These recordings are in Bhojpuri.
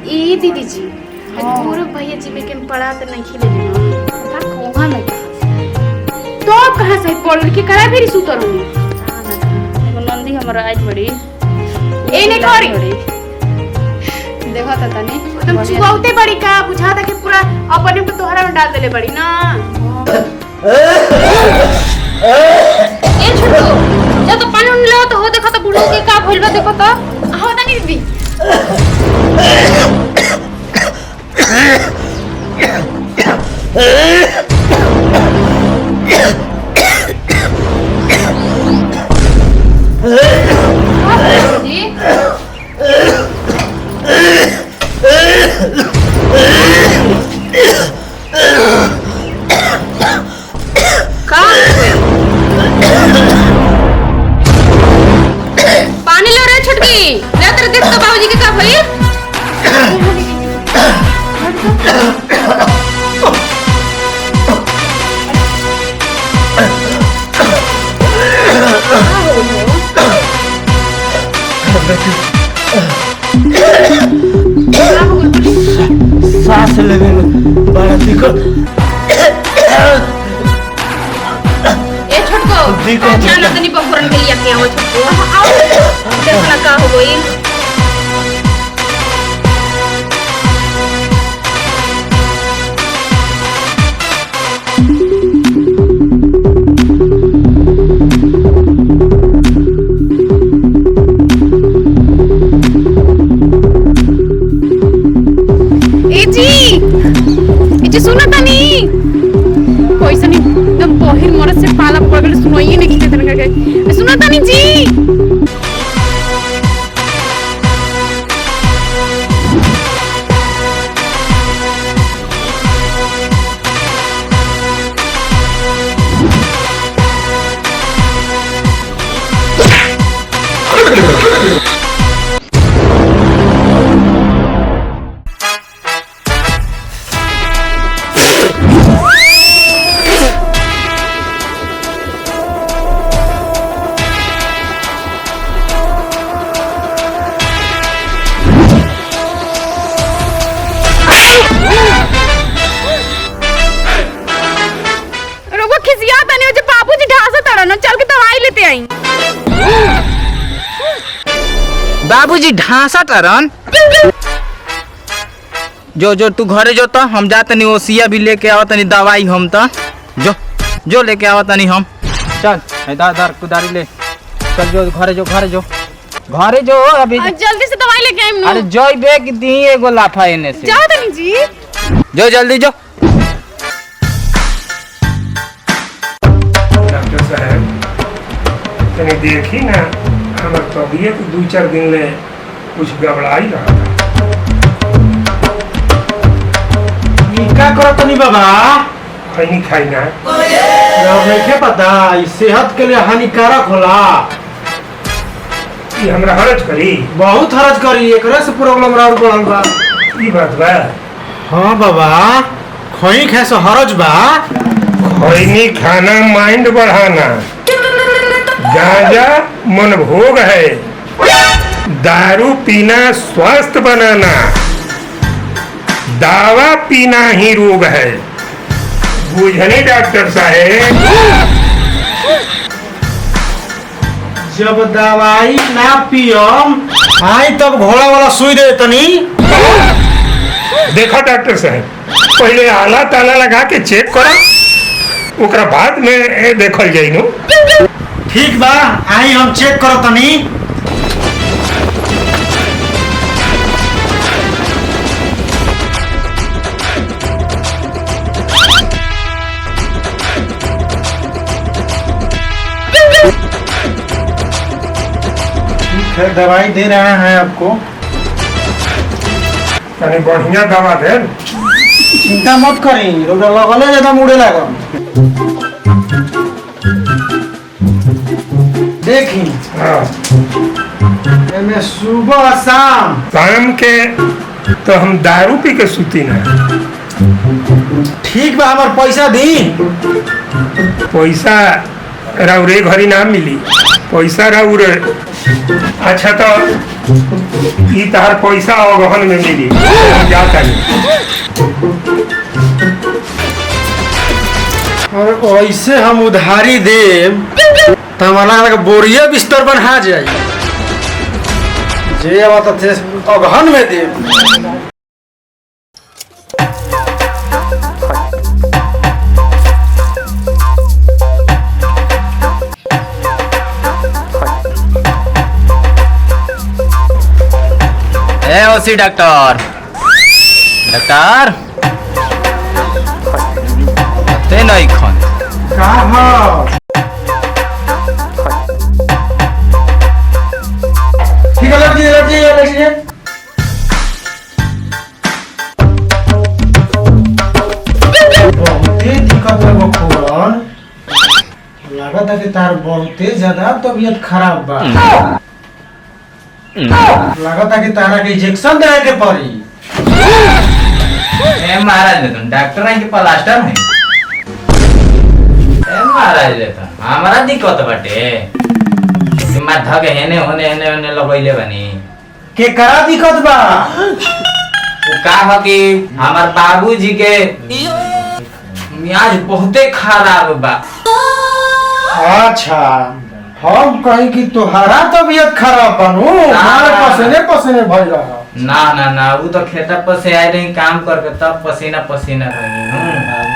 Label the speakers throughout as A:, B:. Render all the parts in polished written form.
A: ई दीदी जी पूरे भैया जी में केन पड़ा त नहीं खिले ना का कोहा में तो कहां से पड़ के करा फिर सुतर हो
B: एगो नंदी हमरा आज बड़ी
A: ए ने करी
B: देखो त तनी
A: तुम चुगौते बड़ी का बुझा था कि पूरा अपने को तोहरा में डाल देले बड़ी ना
B: ए छोटू जा तो पानी ले तो हो देखो तो बुढ़ो के का भइल बा देखो तो
A: आओ तनी दीदी
B: जी का पानी ले रे छुटकी ले तेरे देख तो बाबूजी के का भइल
C: सांस लेने में बड़ा दिक्कत
B: ए छोटको
C: दिक्कत
B: ध्यान रखनी बफरन के लिए के आओ छोटको आओ देखना का हो गई
A: ए जी सुनो तनी पैसा नहीं एकदम बहिर मरद से पाला पड़ गए सुनाइए नहीं कितने दिन करके सुनो तनी जी
C: बाबूजी ढांसा टरन जो जो तू घरे जो तो हम जा तनी ओसिया भी लेके आवा तनी दवाई हम तो जो जो लेके आवा तनी हम चल दार कुदारी ले चल जो घरे जो अभी
A: जल्दी से दवाई लेके आइम
C: अरे जोई बेग दी एगो लाफा एने से
A: जाओ तनी जी
C: जो जल्दी जो
D: डॉक्टर साहब तनी देखी ना हमार तबियत 2-4 दिन ले कुछ गड़बड़ाई रहा
E: का करो तनी बाबा
D: खैनी खाई ना
E: जब नहीं पता सेहत के लिए हानिकारक होला
D: ये हमरा हरज करी
E: बहुत हरज करी एकरा से प्रॉब्लम राउर बढ़ल बा
D: ई बात बा
E: हाँ बाबा खई खाए से हरज बा
D: खैनी खाना माइंड बढ़ाना गांजा मन भोग है दारू पीना स्वास्थ्य बनाना दावा पीना ही रोग है बुझने डॉक्टर साहेब
E: जब दवाई ना पियम आई तब घोड़ा वाला सुई दे तनी
D: देखो डॉक्टर साहब पहले आला ताला लगा के चेक करो ओकरा बाद में देखल जाई नु
E: ठीक बा आई हम चेक करो तनी ठीक है दवाई दे रहे हैं आपको
D: तनी बढ़िया दवा दे
E: चिंता मत करी रोगा लगले ज्यादा मुड़े लागल देखी
D: हाँ
E: एमे सुबह शाम
D: शाम के तो हम दारू पी के सुती ना
E: ठीक बा हमार पैसा दी
D: पैसा राउरे घरी ना मिली पैसा राउरे अच्छा तो ई तहार पैसा अगहन में मिली जाता
E: और ऐसे हम उधारी देम तो हमारा बोरिया बिस्तर बना जाए जे अब तो अगहन में देम।
C: ए ओसी डॉक्टर डॉक्टर ते नहीं खन
E: कहाँ ठीक है लड़की बहुते दिक्कत है बखोरन लागत है कि तार बहुते ज्यादा तबीयत खराब बा लागत है कि तारा के इंजेक्शन देवे के पड़ी।
C: ए महाराज ले तुम डॉक्टर है कि प्लास्टर है ए महाराज ले तुम हमारा दिक्कत बाटे कि माथा के हेने होने लगइले बनी
E: के करा दिक्कत बा
C: वो का है कि हमार बाबूजी के मियाज बहुते खराब बा।
E: अच्छा हम कहीं कि तोहरा तबीयत खराब बनू हमारे पसीने पसीने भइल रहा।
C: ना ना ना वो तो खेता पर से आए रही काम करके तब पसीना पसीना रही।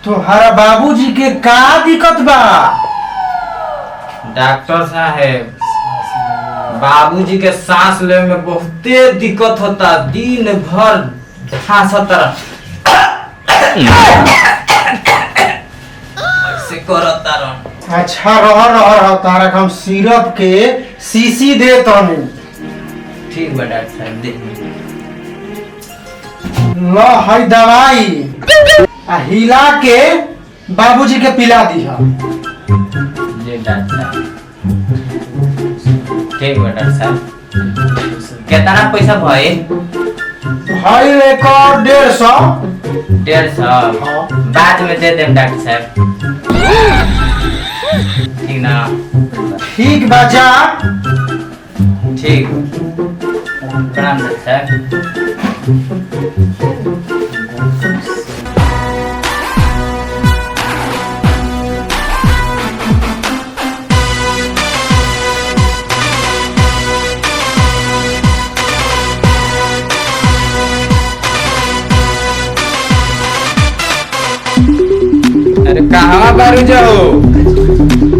E: तोहरा बाबूजी के का दिक्कत बा
C: डॉक्टर साहब बाबूजी के सांस ले में बहुते दिक्कत होता दिन भर खांसता ऐसे करता रह।
E: अच्छा रह तारा हम सिरप के सीसी दे तनी
C: ठीक बा डॉक्टर साहब दे
E: ल हई दवाई आ हिला के बाबूजी के पिला दिहा।
C: जी डॉक्टर साहब ठीक बा डॉक्टर साहब कितना पैसा भाई
E: हई रिकॉर्ड 150
C: 150 बाद में दे दें डॉक्टर साहब ठीक ना
E: ठीक बा जा
C: ठीक प्रणाम डॉक्टर साहब। अरे कहाँ बारू जाओ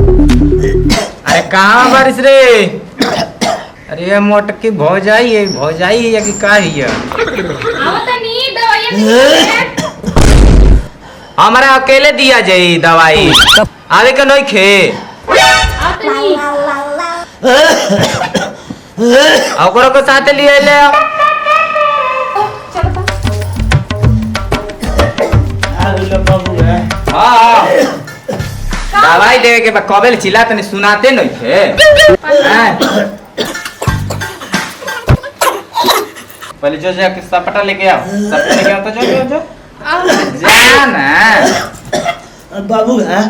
C: अरे कहाँ बारिश रे अरे ये मोटकी भौजाई है या कि का है
B: आओ तनी दवाई
C: हमारा अकेले दिया जाई दवाई आवे के नहीं खे
B: आओ तनी
C: ओकरो को साथ लिए ले आओ। हाँ दवाई देवे के बाद कबे चिल्ला तने सुनाते नहीं थे हैं? पहले जो जाके सपटा लेके आओ सपटा लेके आओ तो जो जा ना
E: बाबू है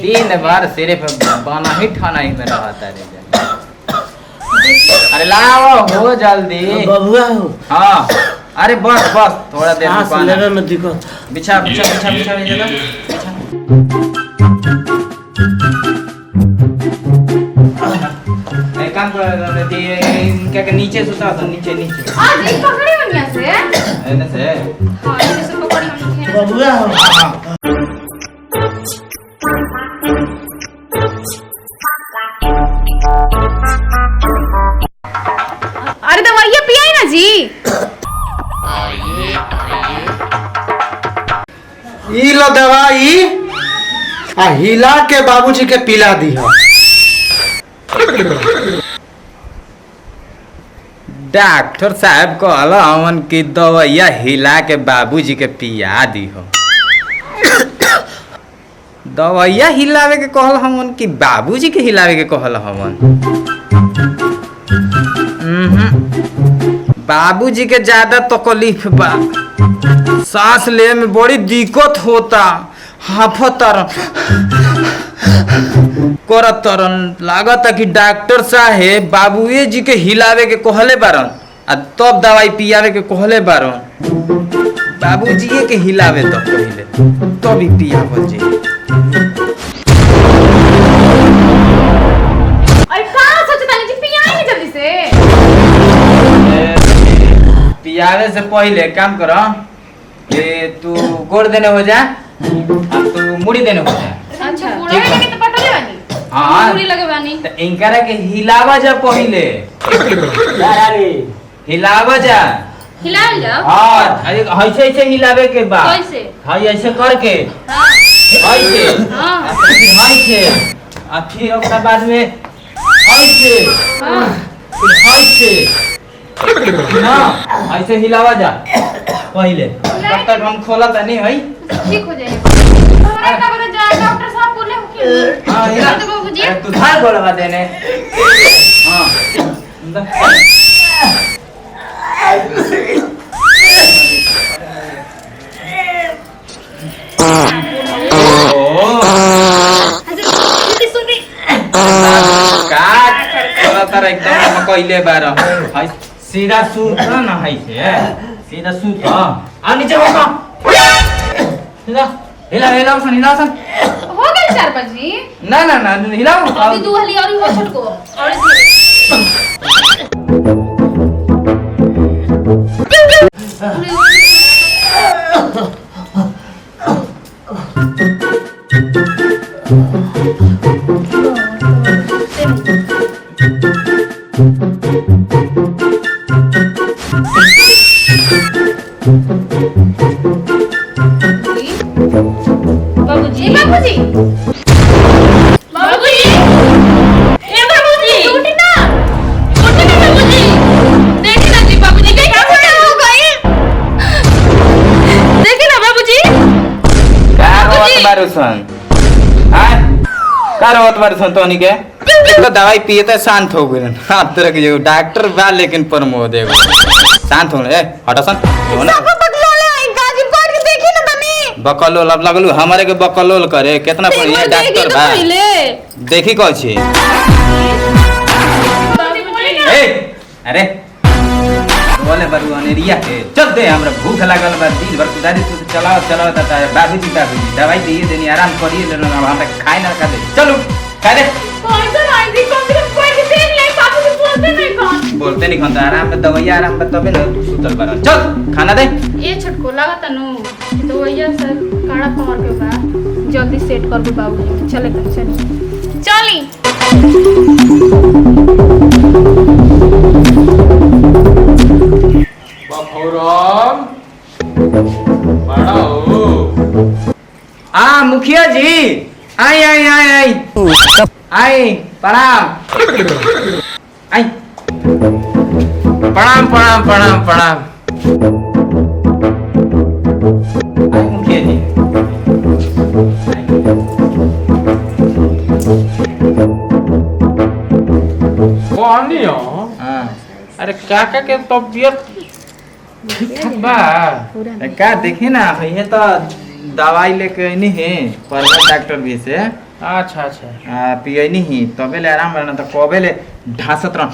C: दिन भर सिर्फ बना ही खाना ही में रहता रे। अरे लाओ हो जल्दी
E: बाबूआ
C: हाँ अरे बस बस थोड़ा देर
E: सांस
C: रुको
E: लेने
C: ना।
E: में दिक्कत
C: बिछा बिछा बिछा बिछा बिछा बिछा एक काम कर क्या के नीचे सुता तो नीचे नीचे
B: आज एक पकड़ी बनिया से
C: ऐसे से
B: हां ऐसे पकड़ी हम खेल
E: बाबूआ
C: हाँ
A: अरे दवाइया पियाई ना जी।
E: ई लो दवाई आ हिला के बाबूजी के पिला दिहा।
C: डॉक्टर साहब कहल हमन की दवाइया हिला के बाबूजी के पिया दी हो। दवाइया हिलावे के कहल हमन की बाबूजी के हिलावे के कहल हमन। बाबूजी के ज्यादा तकलीफ बा, सांस ले में बड़ी दिक्कत होता, हाफतर करत तरन। लागत कि डॉक्टर साहेब बाबूए जी के हिलावे के कहले बारन आ तब दवाई पियावे के कहले बारन। बाबूजी के हिलावे तो पहले तब ही पियावल जी।
A: अरे कहाँ सोचता नहीं जी पियाएंगे जल्दी से।
C: पियावे से पहले काम करो कि तू गोड़ देने हो जा, अब तू मुड़ी देने हो जा।
A: अच्छा
C: ठीक
A: बुढ़ाई
C: बा।
A: लेके तो पटले बानी।
C: हाँ
B: पूरी लगे बानी।
C: तो इनकरा के हिलावा जा पहले, हिलावा जा।
B: हिलाल जाओ।
C: हाँ अरे ऐसे ऐसे हिलावे के बाद
B: कैसे?
C: हाँ ऐसे करके
B: हाँ
C: ऐसे
B: हाँ
C: आ फिर ऐसे आ फिर ओकरा बाद में ऐसे
B: हाँ
C: फिर ऐसे हाँ ऐसे हिलावा जा पहले। तब तक हम खोला था नहीं है।
A: ठीक हो जाएगा। हमारा का बोला जा डॉक्टर साहब बोले हो कि
C: हाँ हिला
A: तो बाबूजी
C: अरे तू धार बोलवा देने। हाँ एकदम कइले बार है सीधा सूत न है से सीधा सूत आ नीचे हो सीधा हिला हिला सन हिला सन
A: हो गए 4-5 जी।
C: ना ना ना हिलाओ
B: अभी दू हली और हो छोटको और बाबूजी
A: बाबूजी
B: बाबूजी ए बाबूजी उठी ना बाबूजी देखिए ना जी बाबूजी क्या हो गई देखिए ना बाबूजी
C: का रोत बारुसन हां का रोत बारुसन तोनी के तो दवाई पिए तो शांत हो गए आप तरह के जो डॉक्टर बा लेकिन प्रमोद एगो शांत हो ए हटसन जो ना बकलोल अब लगलू हमारे के बकलोल करे कितना बढ़िया डॉक्टर बा देखी कह छी ए अरे बोले बरु अनेरिया के चल दे हमरा भूख लागल बा दिन भर कुदारी तू चलाओ चलाओ ता बाबूजी दवाई दिए देनी आराम करिए लेना हमरा खाए ना खा दे चलो खा दे
A: कौन सा आई दी कौन सा कोई भी देख ले बाबूजी बोलते नहीं कौन
C: बोलते नहीं खंता आराम पे दवाई आराम पे तबे ना तू सुतल बार चल खाना दे
A: ये छटको लागत नु तो वैया सर काड़ा कमर के बा जल्दी सेट कर दे बाबूजी चले चली
E: बखोरम बड़ा हो
C: आ मुखिया जी आई आई आई आई आई प्रणाम आई
E: प्रणाम प्रणाम प्रणाम प्रणाम
C: आई मुखिया जी
E: कौनी हो
C: हाँ
E: अरे काका के तबीयत ठीक ठाक बा
C: का देखी ना ये तो दवाई लेके नहीं है परमत डॉक्टर भी से
E: अच्छा अच्छा
C: पिए नहीं तबे ले आराम रहना तो कबे ले ढासत रह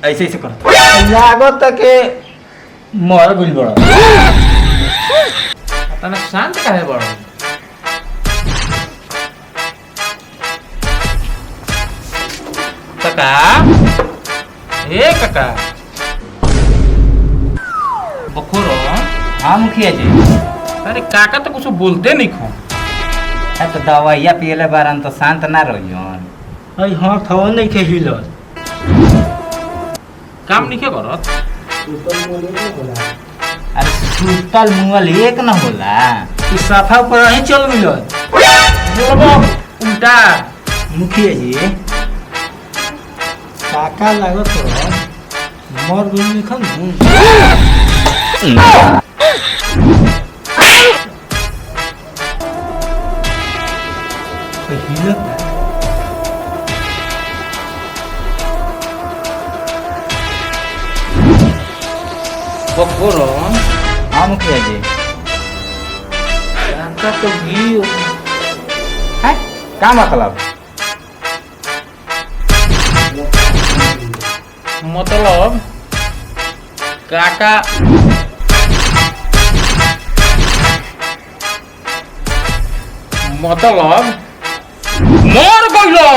C: ऐसे ऐसे कर लागत के मर गुल बड़ा
E: तना शांत काहे बड़ा काका ए काका बखोरो
C: हाँ मुखिया जी
E: अरे काका तो कुछ बोलते नहीं खो
C: तो दवाइया पियले बारन तो शांत ना रहियन
E: अरे हाँ थवा नहीं के हिलत काम नहीं के करत
C: अरे सुतल मुअल एक न होला
E: तू साफा पर ही चल मिलत उल्टा
F: मुखिया जी काका लागत हो मर गुल निखन हिलत
C: बोरन हाँ मुखिया जी
E: काका तो भी
C: है क्या मतलब
E: मतलब काका मतलब मर गइलो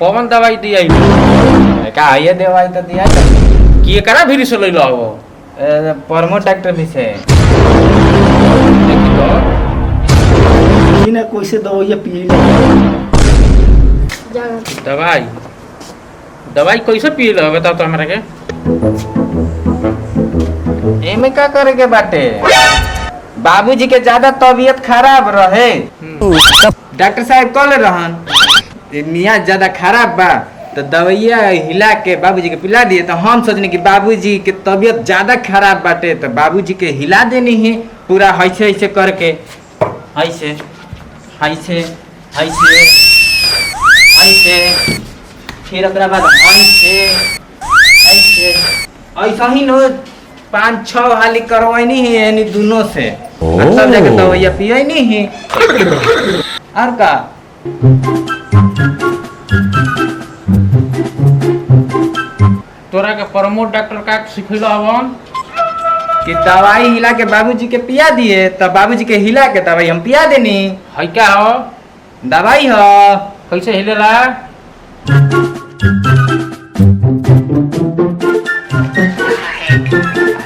E: कौन दवाई दिया
C: का ये दवाई तो दिया था
E: कि करा भी से लइलो हो
C: परमो डॉक्टर भी से
E: देखी तो
F: ना कैसे दवाइया पिए
E: दवाई दवाई कैसे पिए लो बताओ तो हमरा के
C: एमे का करे के बाटे बाबूजी के ज्यादा तबीयत खराब रहे डॉक्टर साहब कॉल रहन मियाँ ज्यादा खराब बा तो दवाइया हिला के बाबूजी के पिला दिए तो हम सोचने कि बाबूजी के तबीयत ज्यादा खराब बाटे तो बाबूजी के हिला देनी है पूरा ऐसे ऐसे करके ऐसे ऐसे ऐसे ऐसे फिर ओकरा बाद ऐसे ऐसे ऐसा ही न 5-6 हाली करवानी है यानी दोनों से तब जाके दवाइया पिया नहीं है और का
E: तोरा के प्रमोद डॉक्टर का सिखैलो हवन
C: कि दवाई हिला के बाबूजी के पिया दिए तब बाबूजी के हिला के दवाई हम पिया देनी
E: है क्या हो
C: दवाई हो
E: कैसे हिलेला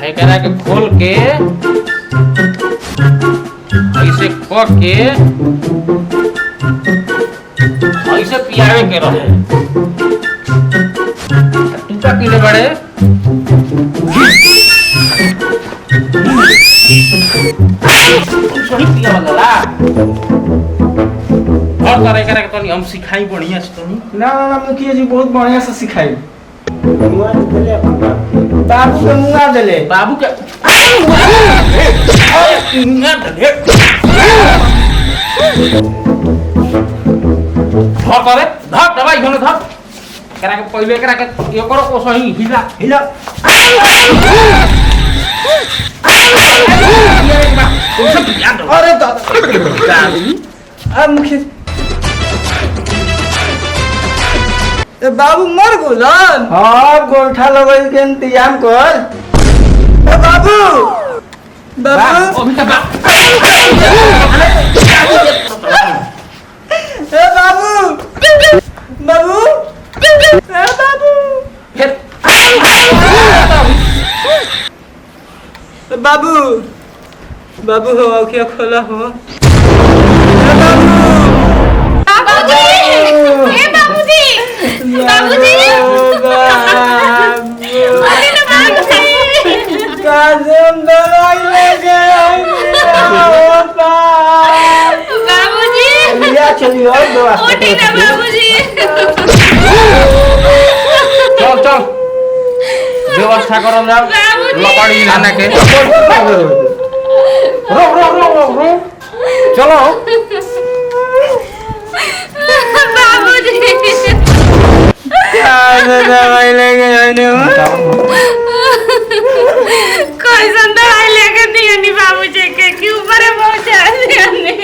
E: है करा के खोल के ऐसे क के ऐसे पियावे के रहे तू का पीले बड़े सही पिया वाला और तरह करा के तनी हम सिखाई बढ़िया से तनी
C: ना मुखिया जी बहुत बढ़िया से सिखाई बाबू के मुंगा देले
E: बाबू के धर करे धर दवाई होने धर करा के पहले करा के ये करो को सही हिला हिला
C: अरे दादा अब मुखिया बाबू मर गुलन हाँ गोठा लगल के इंतजाम कर बाबू बाबू
E: अभी तक
C: बाबू बाबू बाबू
E: फिर
C: बाबू बाबू हो आँखें खोला हो
B: बाबूजी ए बाबूजी बाबूजी अरे ना बाबूजी
C: काजम दवाई लेके
B: बाबूजी
C: लिया चलिए और दवा
B: उठी ना बाबूजी
E: चल चल व्यवस्था करल जाओ
B: बाबूजी।
E: लकड़ी लाने के रो रो रो रो रो चलो
B: बाबूजी
C: दवाई लेके जाने
B: कैसन दवाई लेके दियो नी बाबूजी के क्यों पर पहुंचा दियो नी